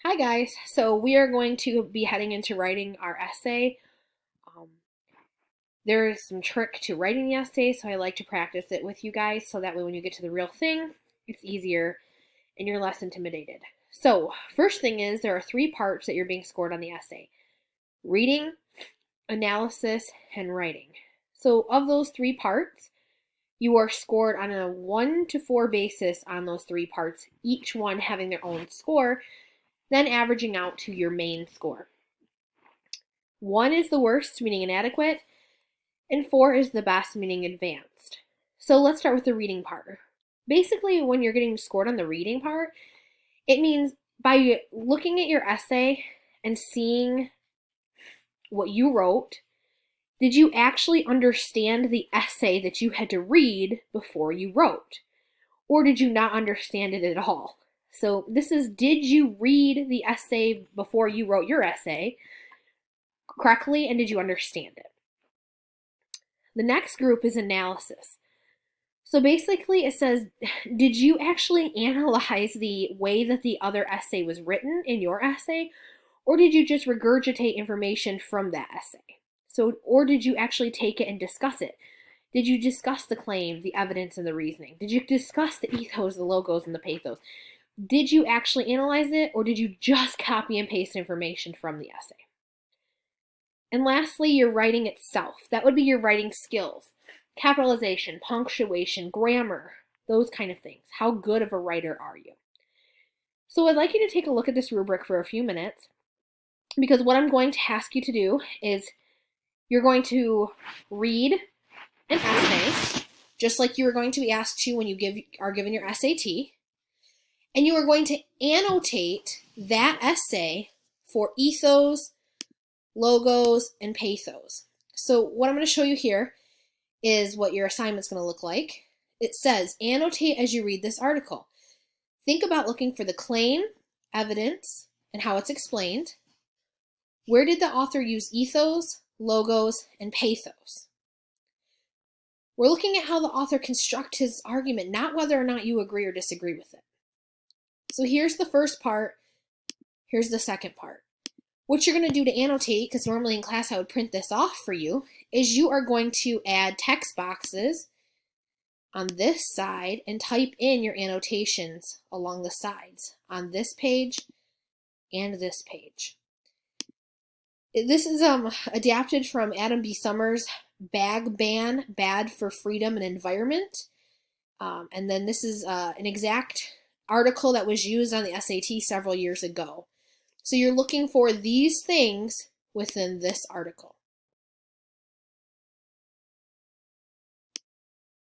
Hi guys, so we are going to be heading into writing our essay. Um, there is some trick to writing the essay, so I like to practice it with you guys so that way when you get to the real thing, it's easier and you're less intimidated. So, first thing is there are three parts that you're being scored on the essay: reading, analysis, and writing. So, of those three parts, you are scored on a 1 to 4 basis on those three parts, each one having their own score, then averaging out to your main score. 1 is the worst, meaning inadequate, and 4 is the best, meaning advanced. So let's start with the reading part. Basically, when you're getting scored on the reading part, it means by looking at your essay and seeing what you wrote, did you actually understand the essay that you had to read before you wrote? Or did you not understand it at all? So this is, did you read the essay before you wrote your essay correctly, and did you understand it? The next group is analysis. So basically it says, did you actually analyze the way that the other essay was written in your essay, or did you just regurgitate information from that essay? So, or did you actually take it and discuss it? Did you discuss the claim, the evidence, and the reasoning? Did you discuss the ethos, the logos, and the pathos? Did you actually analyze it, or did you just copy and paste information from the essay? And lastly, your writing itself. That would be your writing skills. Capitalization, punctuation, grammar, those kind of things. How good of a writer are you? So I'd like you to take a look at this rubric for a few minutes, because what I'm going to ask you to do is you're going to read an essay, just like you are going to be asked to when you are given your SAT, and you are going to annotate that essay for ethos, logos, and pathos. So what I'm going to show you here is what your assignment's going to look like. It says, annotate as you read this article. Think about looking for the claim, evidence, and how it's explained. Where did the author use ethos, logos, and pathos? We're looking at how the author constructs his argument, not whether or not you agree or disagree with it. So here's the first part. Here's the second part. What you're going to do to annotate, because normally in class I would print this off for you, is you are going to add text boxes on this side and type in your annotations along the sides on this page and this page. This is adapted from Adam B. Summers' Bag Ban, Bad for Freedom and Environment. And then this is an exact article that was used on the SAT several years ago. So you're looking for these things within this article.